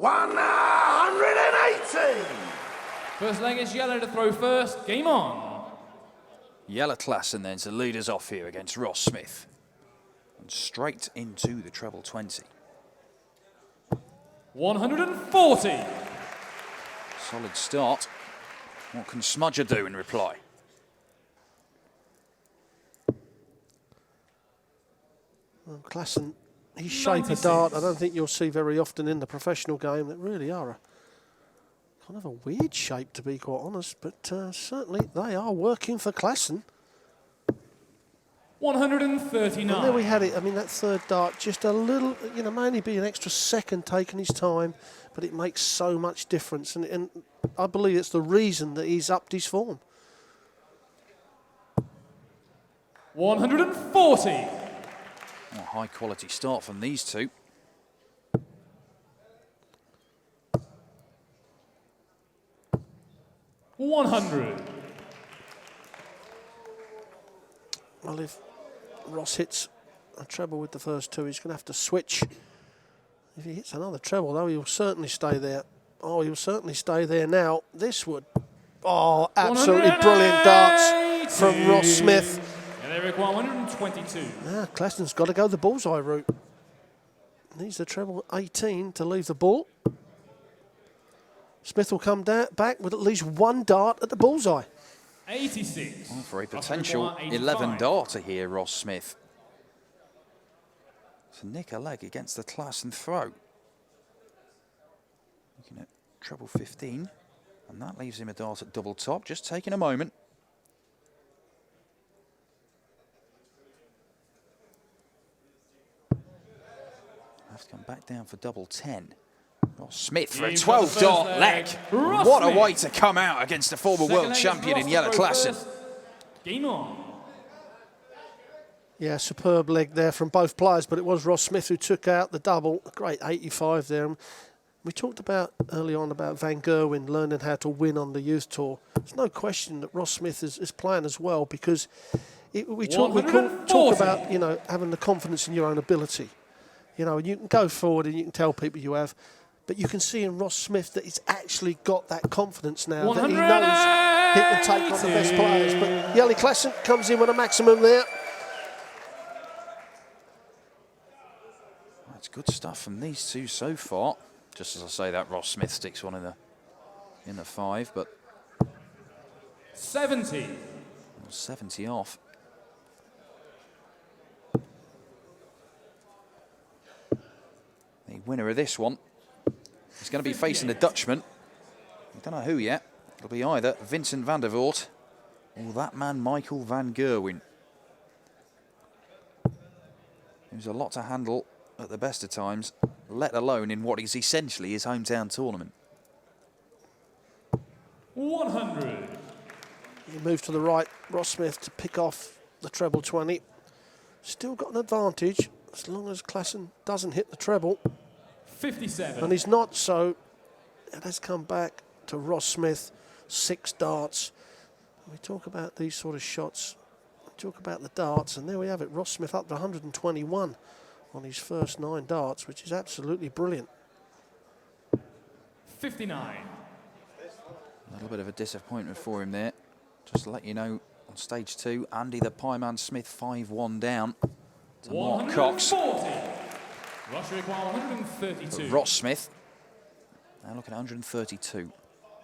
180! First leg is Jelle to throw first. Game on. Jelle Klaassen then to lead us off here against Ross Smith. And straight into the treble 20. 140. Solid start. What can Smudger do in reply? Well, Klaassen, his shape of dart, I don't think you'll see very often in the professional game. That really are a kind of a weird shape, to be quite honest. But certainly they are working for Klaassen. 139. And there we had it. I mean, that third dart, just a little, you know, may only be an extra second taking his time, but it makes so much difference. And I believe it's the reason that he's upped his form. 140. Oh, high quality start from these two. $100. Well, if Ross hits a treble with the first two, he's going to have to switch. If he hits another treble, though, he'll certainly stay there. Oh, he'll certainly stay there now. This would... Oh, absolutely brilliant darts from Ross Smith. And they require 122. Now, Klaassen's got to go the bullseye route. Needs the treble 18 to leave the ball. Smith will come back with at least one dart at the bullseye. 86. Well, for a potential 11 darter here, Ross Smith. To nick a leg against the Klaassen throw. Looking at treble 15, and that leaves him a dart at double top. Just taking a moment. Have to come back down for double 10. Ross Smith for a 12 dart leg. What a way to come out against a former world champion in Jelle Klaassen. Game on. Yeah, superb leg there from both players, but it was Ross Smith who took out the double. A great 85 there. We talked about early on about Van Gerwen learning how to win on the youth tour. There's no question that Ross Smith is playing as well, because we talk about, you know, having the confidence in your own ability. You know, and you can go forward and you can tell people you have, but you can see in Ross Smith that he's actually got that confidence now, that he knows he can take on the best players. But Jelle Klaassen comes in with a maximum there. That's good stuff from these two so far. Just as I say that, Ross Smith sticks one in the 5, but 70. 70 off. The winner of this one is going to be facing a Dutchman. I don't know who yet. It'll be either Vincent van der Voort or that man Michael van Gerwen. There's a lot to handle at the best of times, let alone in what is essentially his hometown tournament. 100. He moves to the right, Ross Smith, to pick off the treble 20. Still got an advantage as long as Klaassen doesn't hit the treble. 57. And he's not, so it has come back to Ross Smith, 6 darts. We talk about these sort of shots, we talk about the darts, and there we have it. Ross Smith up to 121 on his first 9 darts, which is absolutely brilliant. 59. A little bit of a disappointment for him there. Just to let you know, on stage 2, Andy the Pieman Smith 5-1 down to Mark Cox. Russia require 132. Ross Smith, now looking at 132.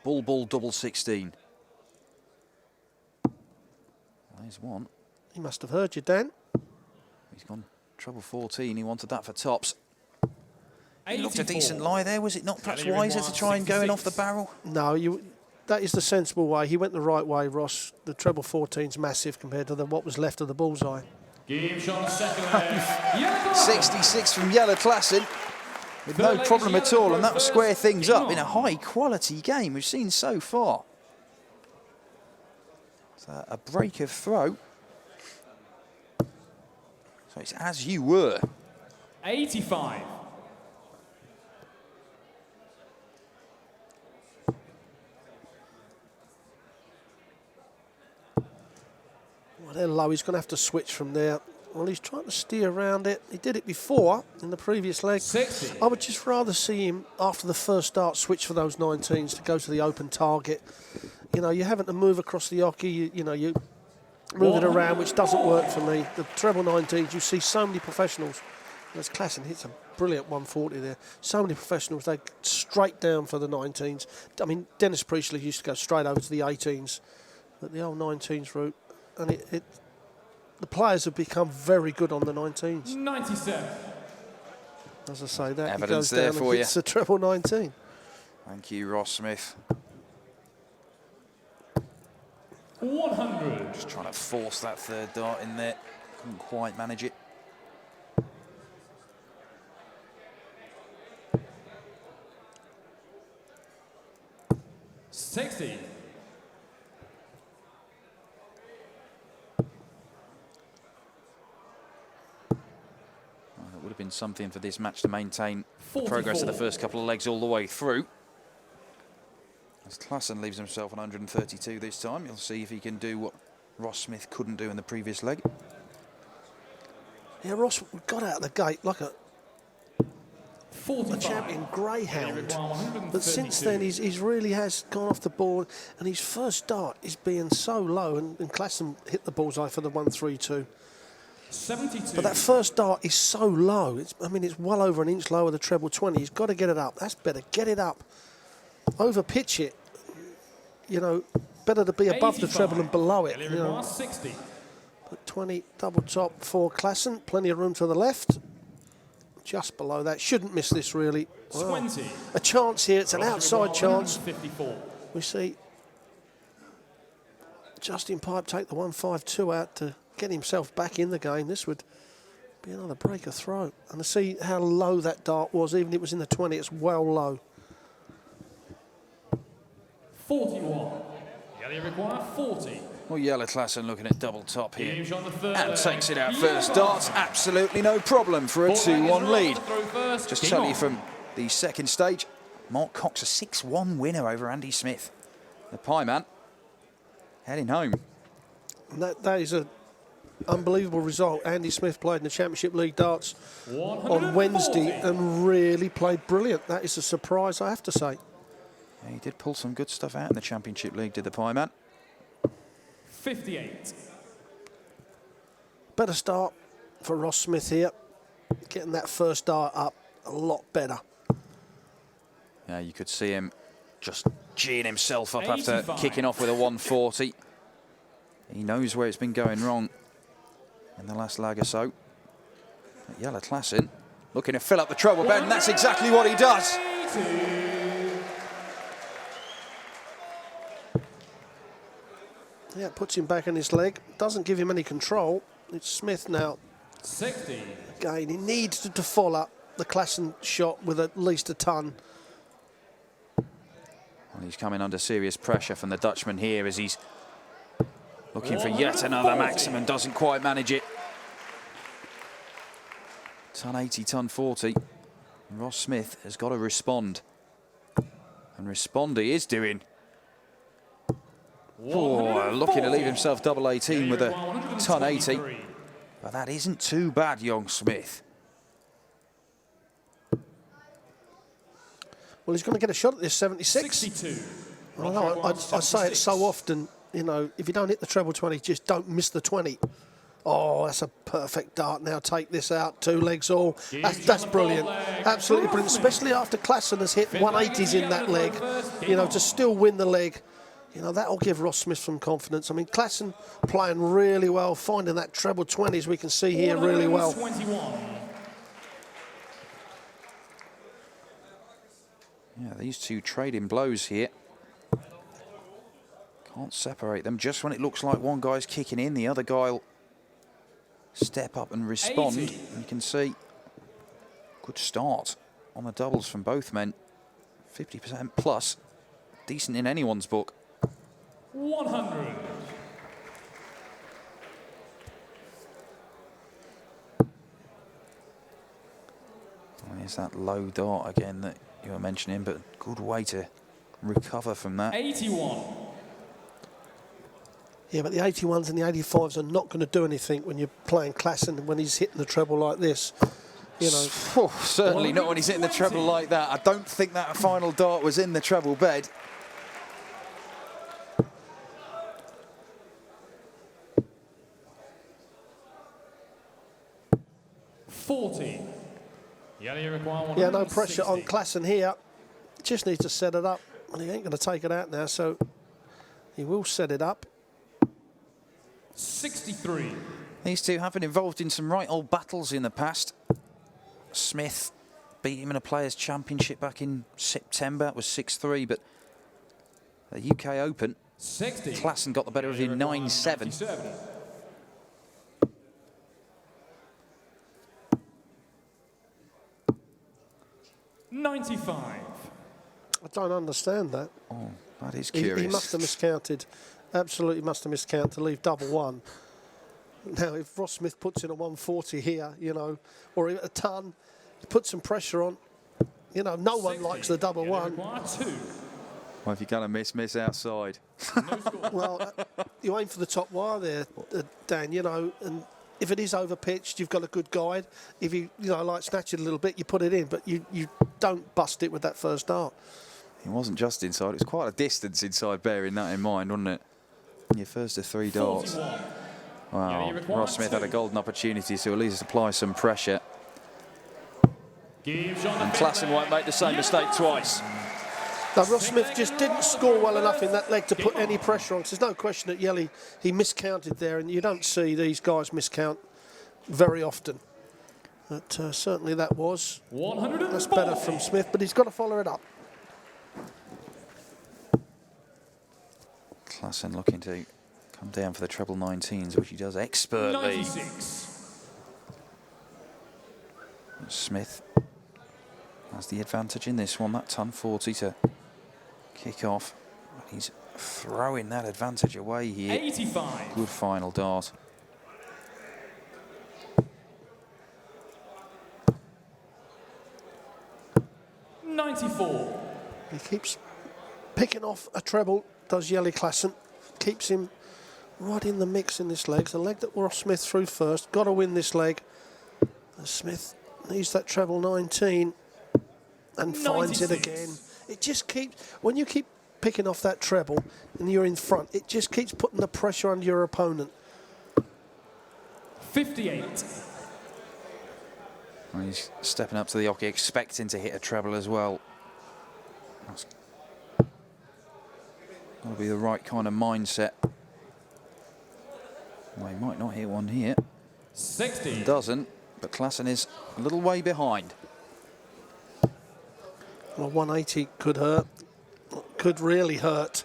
Bull, double 16. There's one. He must have heard you, Dan. He's gone treble 14. He wanted that for tops. 84. He looked a decent lie there. Was it not perhaps wiser to try and go in off the barrel? No, that is the sensible way. He went the right way, Ross. The treble 14's massive compared to what was left of the bullseye. Game shot second leg. 66 from Jelle Klaassen with no problem at all, and that will square things up in a high-quality game we've seen so far. So a break of throw. So it's as you were. 85. Well, they're low. He's going to have to switch from there. Well, he's trying to steer around it. He did it before in the previous leg. 60. I would just rather see him, after the first start, switch for those 19s to go to the open target. You know, you're having to move across the hockey, you move it around, which doesn't work for me. The treble 19s, you see so many professionals. As Klaassen hits a brilliant 140 there. So many professionals, they straight down for the 19s. I mean, Dennis Priestley used to go straight over to the 18s, but the old 19s route, and the players have become very good on the 19s. 97. As I say, that Evidence he there goes down for and hits the treble 19. Thank you, Ross Smith. 100. Just trying to force that third dart in there. Couldn't quite manage it. $60. It would have been something for this match to maintain the 44. progress of the first couple of legs all the way through. As Klaassen leaves himself on 132 this time, you'll see if he can do what Ross Smith couldn't do in the previous leg. Yeah, Ross got out of the gate like a 45. champion greyhound. 132. But since then, he's really has gone off the board, and his first dart is being so low, and Klaassen hit the bullseye for the 132. 72. But that first dart is so low. It's well over an inch lower than treble 20. He's got to get it up. That's better. Get it up. Over pitch it. You know, better to be above the treble than below it. You know. 60. But 20 double top for Klaassen. Plenty of room to the left. Just below that. Shouldn't miss this, really. Wow. 20. A chance here. It's an outside chance. 54. We see Justin Pipe take the 152 out to get himself back in the game. This would be another breaker throw. And to see how low that dart was, even if it was in the 20, it's well low. 41. Jelle require 40. Well, Jelle Klaassen looking at double top here. Huge on the third And leg. takes it out first darts. Absolutely no problem for a 2-1 lead. Just Game tell you on. from the second stage, Mark Cox a 6-1 winner over Andy Smith. The Pie Man heading home. And that is an unbelievable result. Andy Smith played in the Championship League darts on Wednesday and really played brilliant. That is a surprise, I have to say. Yeah, he did pull some good stuff out in the Championship League, did the Pie Man. 58. Better start for Ross Smith here. Getting that first dart up a lot better. Yeah, you could see him just geeing himself up after 85. kicking off with a 140. He knows where it's been going wrong in the last lag or so. But Jelle Klaassen looking to fill up the trouble bed, and that's exactly what he does. 82. Yeah, it puts him back on his leg. Doesn't give him any control. It's Smith now. 60. Again, he needs to follow the Klaassen shot with at least a ton. Well, he's coming under serious pressure from the Dutchman here as he's looking for yet another maximum, doesn't quite manage it. Ton 80, ton 40. Ross Smith has got to respond. And respond he is doing. Oh, looking to leave himself double 18 with a ton 80. But that isn't too bad, young Smith. Well, he's going to get a shot at this 76. 62. I know, I say it so often, you know, if you don't hit the treble 20, just don't miss the 20. Oh, that's a perfect dart. Now take this out, 2 legs all. That's brilliant. Absolutely brilliant, especially after Klaassen has hit 180s in that leg. You know, to still win the leg. You know, that'll give Ross Smith some confidence. I mean, Klaassen playing really well, finding that treble 20s we can see here really well. 121. Yeah, these two trading blows here. Can't separate them. Just when it looks like one guy's kicking in, the other guy will step up and respond. 80. You can see good start on the doubles from both men. 50% plus. Decent in anyone's book. 100. There's that low dart again that you were mentioning, but good way to recover from that. 81. Yeah, but the 81s and the 85s are not going to do anything when you're playing Klaassen when he's hitting the treble like this. You know. Certainly not when he's hitting the treble like that. I don't think that final dart was in the treble bed. $40. Jelle, you require 160. Yeah, no pressure on Klaassen here. Just needs to set it up. And he ain't going to take it out now, so he will set it up. 63. These two have been involved in some right old battles in the past. Smith beat him in a Players' Championship back in September. It was 6-3, but the UK Open, 60. Klaassen got the better of him 9-7. 95. I don't understand that. Oh, that is curious. He must have miscounted. Absolutely must have miscounted to leave double one. Now, if Ross Smith puts in a 140 here, you know, or a ton, put some pressure on. You know, no one likes the double one. Require 2. Well, if you're going to miss outside. No score. Well, you aim for the top wire there, Dan, you know, and if it is over-pitched, you've got a good guide. If you like snatch it a little bit, you put it in, but you don't bust it with that first dart. It wasn't just inside, it was quite a distance inside, bearing that in mind, wasn't it? Your first of 3 darts. 41. Wow, Ross Smith had a golden opportunity to at least apply some pressure. And Klaassen won't make the same mistake twice. Now, Ross Smith just didn't score well enough in that leg to put any pressure on. There's no question that Jelle, he miscounted there, and you don't see these guys miscount very often. But certainly that was. 104. That's better from Smith, but he's got to follow it up. Klaassen looking to come down for the treble 19s, which he does expertly. 96. Smith has the advantage in this one, that ton 40 to kick off. He's throwing that advantage away here. 85. Good final dart. $94. He keeps picking off a treble, does Jelle Klaassen. Keeps him right in the mix in this leg. It's the leg that Ross Smith threw first. Got to win this leg. And Smith needs that treble 19 and finds it 96. again. It just keeps, when you keep picking off that treble and you're in front, it just keeps putting the pressure on your opponent. 58. Well, he's stepping up to the hockey, expecting to hit a treble as well. That's got to be the right kind of mindset. Well, he might not hit one here. 60. Doesn't, but Klaassen is a little way behind. Well, 180 could hurt. Could really hurt.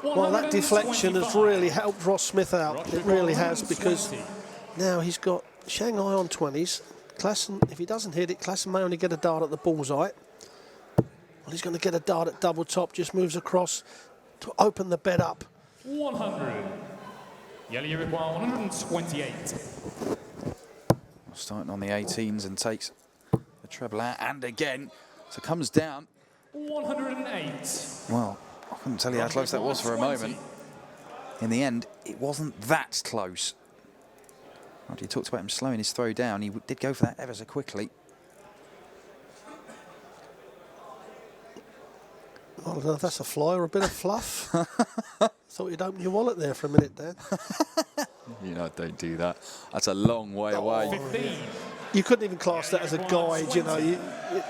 Well, that deflection has really helped Ross Smith out. It really has, because now he's got Shanghai on 20s. Klaassen, if he doesn't hit it, Klaassen may only get a dart at the bullseye. Well, he's going to get a dart at double top, just moves across to open the bed up. 100. Jelle, you require 128. Starting on the 18s and takes the treble out, and again, so comes down. 108. Well, I couldn't tell you how close that was for a moment. In the end, it wasn't that close. After you talked about him slowing his throw down, he did go for that ever so quickly. I don't know if that's a fly or a bit of fluff. Thought you'd open your wallet there for a minute, Dan. You know, don't do that. That's a long way away. 15. You couldn't even class that as a guide, you know.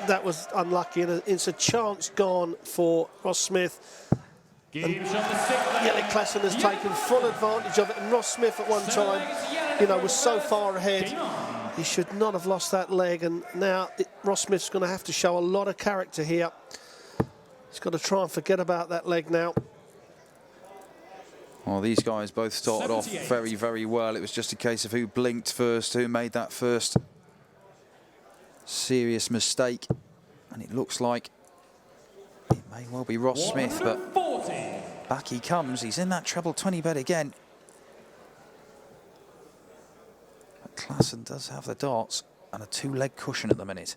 That was unlucky, and it's a chance gone for Ross Smith. Game shot the sixth. Jelle Klaassen has taken full advantage of it, and Ross Smith at one time, you know, was so far ahead. He should not have lost that leg, and now Ross Smith's going to have to show a lot of character here. He's got to try and forget about that leg now. Well, these guys both started off 78. very, very well. It was just a case of who blinked first, who made that first serious mistake. And it looks like it may well be Ross Smith, but 140. back he comes. He's in that treble 20 bed again. But Klaassen does have the darts and a 2-leg cushion at the minute.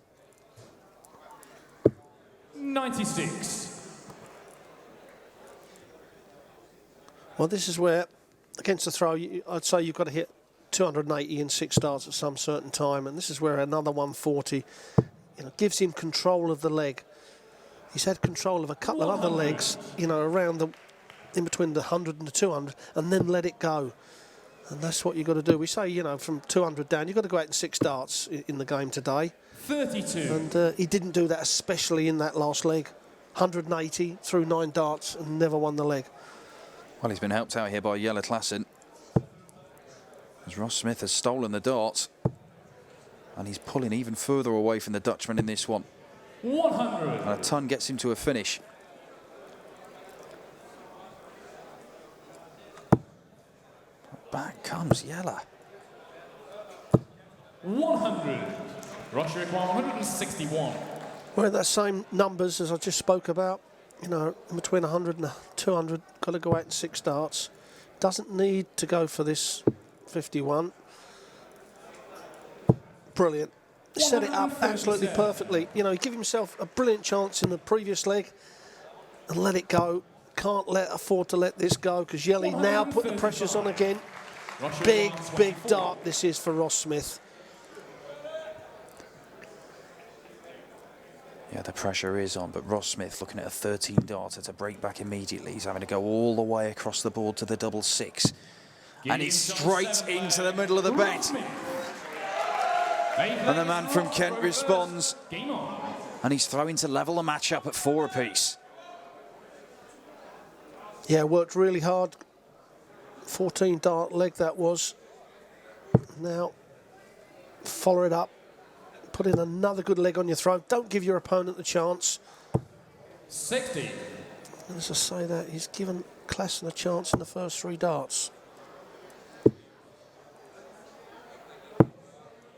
96. Well, this is where, against the throw, I'd say you've got to hit 280 in 6 darts at some certain time, and this is where another 140 gives him control of the leg. He's had control of a couple of other legs, around in between the 100 and the 200, and then let it go. And that's what you've got to do. We say, from 200 down, you've got to go out in 6 darts in the game today. 32. And he didn't do that, especially in that last leg. 180 through 9 darts and never won the leg. Well, he's been helped out here by Jelle Klaassen, as Ross Smith has stolen the darts, and he's pulling even further away from the Dutchman in this one. 100. And a ton gets him to a finish. Back comes Jelle. 100. Russia require 161. We're at that same numbers as I just spoke about. In between 100 and 200, got to go out in 6 darts. Doesn't need to go for this 51. Brilliant. Set it up absolutely perfectly. He gave himself a brilliant chance in the previous leg and let it go. Can't afford to let this go, because Jelle now put the pressures on again. Big dart this is for Ross Smith. Yeah, the pressure is on, but Ross Smith looking at a 13 darter to break back immediately. He's having to go all the way across the board to the double 6. And he's straight into the middle of the bet. And the man from Kent responds. And he's throwing to level the match up at 4 apiece. Yeah, worked really hard. 14 dart leg that was. Now, follow it up. Put in another good leg on your throw. Don't give your opponent the chance. 60. And as I say that, he's given Klaassen a chance in the first 3 darts.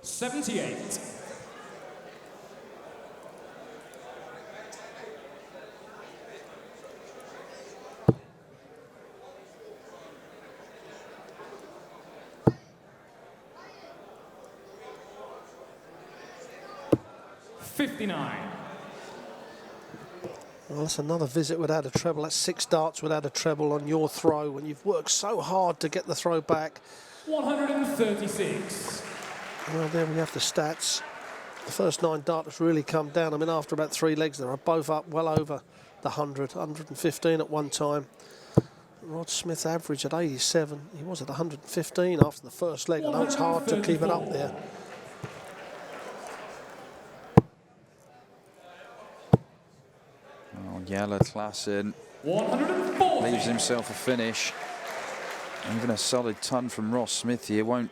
78. Well, that's another visit without a treble. That's 6 darts without a treble on your throw when you've worked so hard to get the throw back. 136. Well, there we have the stats. The first 9 darts really come down. I mean, after about 3 legs, they are both up well over the 100, 115 at one time. Rod Smith's average at 87. He was at 115 after the first leg. I know it's hard to keep it up there. Jelle Klaassen leaves himself a finish. Even a solid ton from Ross Smith here won't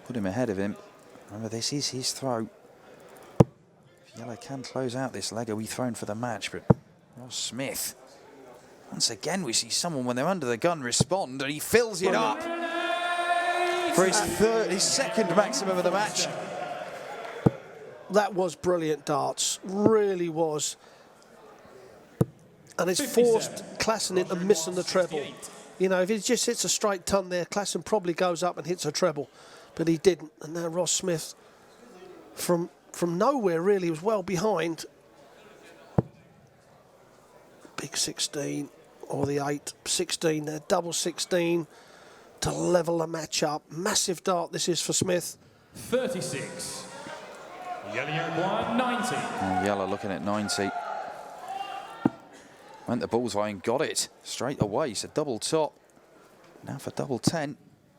put him ahead of him. Remember, this is his throw. If Jelle can close out this leg, are we thrown for the match? But Ross Smith, once again, we see someone when they're under the gun respond, and he fills it up for his second maximum of the match. That was brilliant darts, really was. And it's forced Klaassen into missing the treble. If he just hits a straight ton there, Klaassen probably goes up and hits a treble. But he didn't. And now Ross Smith, from nowhere really, was well behind. Big 16, or the 8, 16 there, double 16 to level the match up. Massive dart this is for Smith. 36. Jelle required 90. Jelle looking at 90. Went the bullseye and got it straight away. So double top. Now for double 10.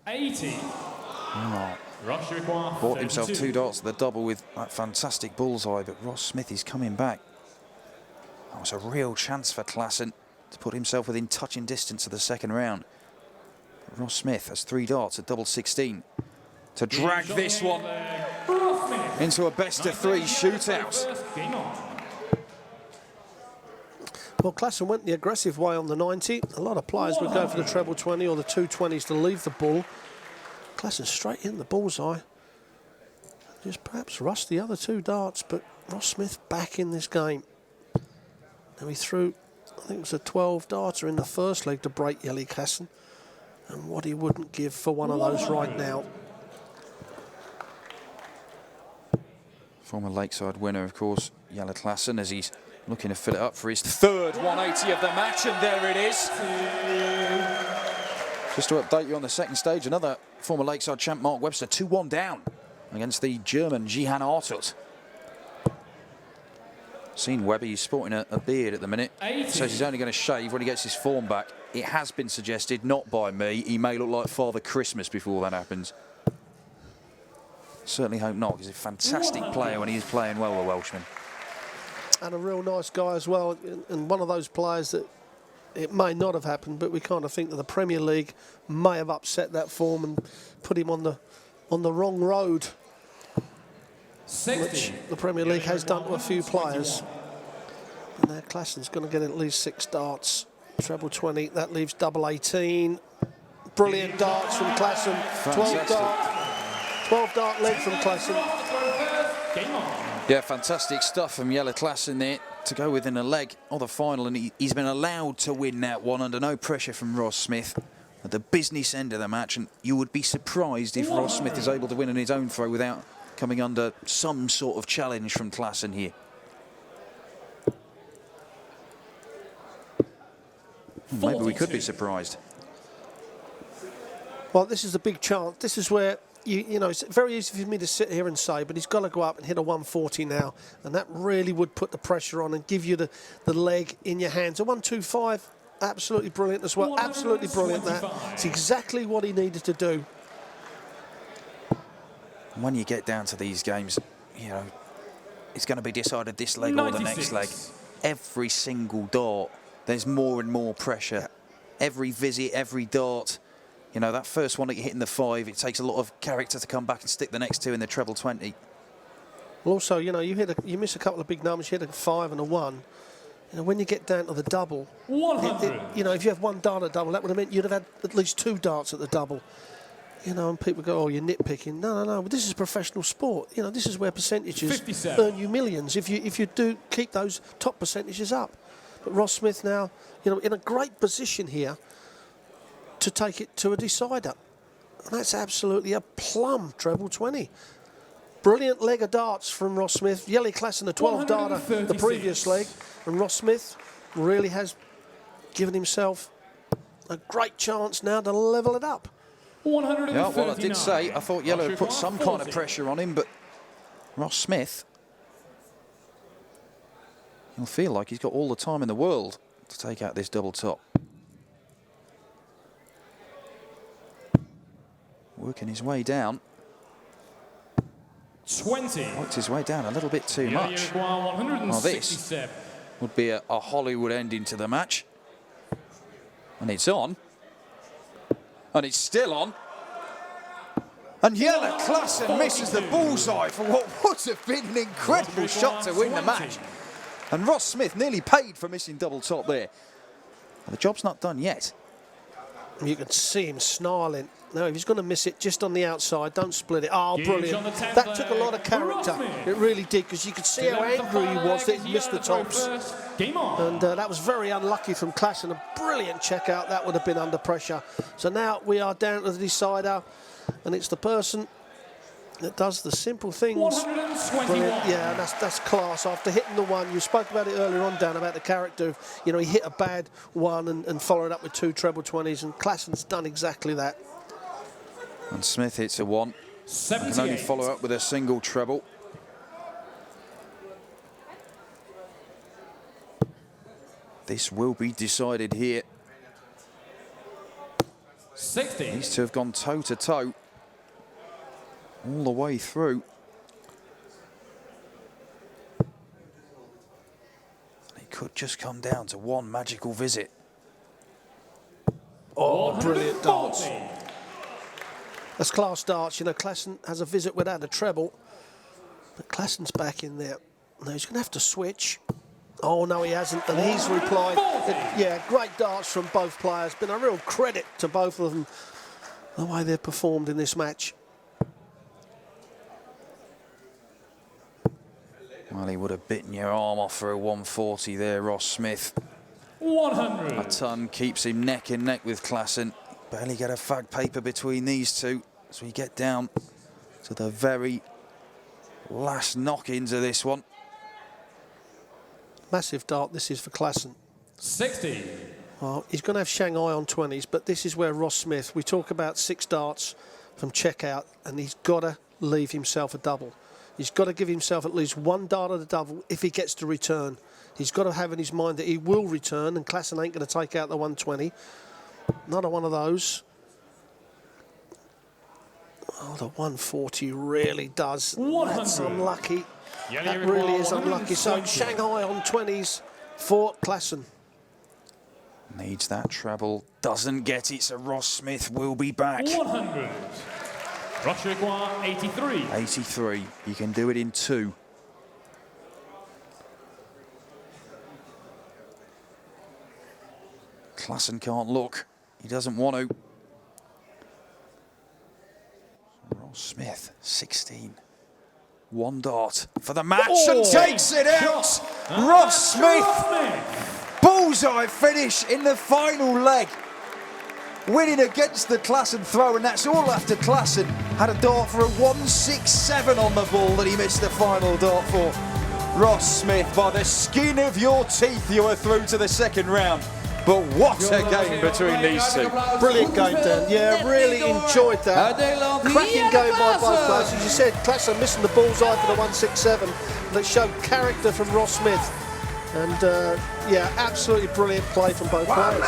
80. Oh. Russia require Bought himself 2 darts to the double with that fantastic bullseye, but Ross Smith is coming back. That was a real chance for Klaassen to put himself within touching distance of the second round. But Ross Smith has 3 darts at double 16 to drag this one into a best of 3 shootout. Well, Klaassen went the aggressive way on the 90. A lot of players would go for the treble 20 or the 220s to leave the ball. Klaassen straight in the bullseye. Just perhaps rushed the other 2 darts, but Ross Smith back in this game. Now he threw, I think it was a 12 darter in the first leg to break Jelle Klaassen. And what he wouldn't give for one of those right now. Former Lakeside winner, of course, Jelle Klaassen, as he's looking to fill it up for his 3rd 180 of the match, and there it is. Just to update you on the second stage, another former Lakeside champ, Mark Webster, 2-1 down against the German Jihan Artut. Seen Webber, he's sporting a beard at the minute. 80. Says he's only going to shave when he gets his form back. It has been suggested, not by me, he may look like Father Christmas before that happens. Certainly hope not, he's a fantastic player when he is playing well, the Welshman. And a real nice guy as well, and one of those players that it may not have happened, but we kind of think that the Premier League may have upset that form and put him on the wrong road, 60. which the Premier League has done to a few players. And now Klaassen's going to get at least 6 darts. Treble 20, that leaves double 18. Brilliant darts from Klaassen. 12 dart leg from Klaassen. Game on. Yeah, fantastic stuff from Jelle Klaassen there to go within a leg of the final, and he's been allowed to win that one under no pressure from Ross Smith at the business end of the match, and you would be surprised if Ross Smith is able to win on his own throw without coming under some sort of challenge from Klaassen here. Maybe we could be surprised. Well, this is a big chance. This is where, you know, it's very easy for me to sit here and say, but he's got to go up and hit a 140 now, and that really would put the pressure on and give you the leg in your hands. A 125, absolutely brilliant as well. Absolutely brilliant, that. It's exactly what he needed to do. When you get down to these games, you know, it's going to be decided this leg or the next leg. Every single dart, there's more and more pressure. Every visit, every dart. You know, that first one that you hit in the 5, it takes a lot of character to come back and stick the next 2 in the treble 20. Well, also, you know, you miss a couple of big numbers. You hit a 5 and a 1. You know, when you get down to the double, 100. you know, if you have 1 dart at double, that would have meant you'd have had at least 2 darts at the double. You know, and people go, oh, you're nitpicking. No. But this is professional sport. You know, this is where percentages 57. earn you millions if you do keep those top percentages up. But Ross Smith now, you know, in a great position here to take it to a decider. And that's absolutely a plum treble 20. Brilliant leg of darts from Ross Smith. Jelle Klaassen, the 12 darter the previous leg. And Ross Smith really has given himself a great chance now to level it up. 139. Yeah, well, I did say, I thought Jelle had put some kind of pressure on him, but Ross Smith, he'll feel like he's got all the time in the world to take out this double top. Working his way down. 20. Worked his way down a little bit too much. Well, this would be a Hollywood ending to the match. And it's on. And it's still on. And Jelle Klaassen misses the bullseye for what would have been an incredible shot to win the match. And Ross Smith nearly paid for missing double top there. Well, the job's not done yet. You can see him snarling. No, if he's going to miss it just on the outside, don't split it. Oh, brilliant. That took a lot of character. It really did, because you could see how angry he was that he missed the tops. And that was very unlucky from Klaassen. A brilliant check out. That would have been under pressure. So now we are down to the decider, and it's the person that does the simple things. 121. Brilliant. Yeah, that's class. After hitting the 1, you spoke about it earlier on, Dan, about the character of, you know, he hit a bad 1 and followed up with 2 treble 20s, and Klaassen's done exactly that. And Smith hits a 1. 78. Can only follow up with a single treble. This will be decided here. 60. These two have gone toe to toe all the way through. It could just come down to one magical visit. Oh, brilliant darts. That's class darts. You know, Klaassen has a visit without a treble. But Klaassen's back in there. Now he's going to have to switch. Oh, no, he hasn't. And he's replied. Yeah, great darts from both players. Been a real credit to both of them, the way they've performed in this match. Well, he would have bitten your arm off for a 140 there, Ross Smith. 100. A ton keeps him neck and neck with Klaassen. Barely get a fag paper between these two as we get down to the very last knock-ins of this one. Massive dart this is for Klaassen. 60. Well, he's going to have Shanghai on 20s, but this is where Ross Smith, we talk about 6 darts from checkout, and he's got to leave himself a double. He's got to give himself at least 1 dart at a double if he gets to return. He's got to have in his mind that he will return, and Klaassen ain't going to take out the 120. Another one of those. Oh, the 140 really does. 100. That's unlucky. Jelle That really is require unlucky. So 120. Shanghai on 20s for Klaassen. Needs that treble, doesn't get it, so Ross Smith will be back. 100. Russia require 83. 83, you can do it in 2. Klaassen can't look, he doesn't want to. Ross Smith, 16. 1 dart for the match and takes it out. Ross Smith, bullseye finish in the final leg. Winning against the Klaassen throw, and that's all after Klaassen had a dart for a 167 on the ball that he missed the final dart for. Ross Smith, by the skin of your teeth, you are through to the second round. But what a game between these two. Brilliant game, Dan. Yeah, really enjoyed that. Cracking game by both players. As you said, Klaassen missing the bullseye for the 167. That showed character from Ross Smith. And, yeah, absolutely brilliant play from both players.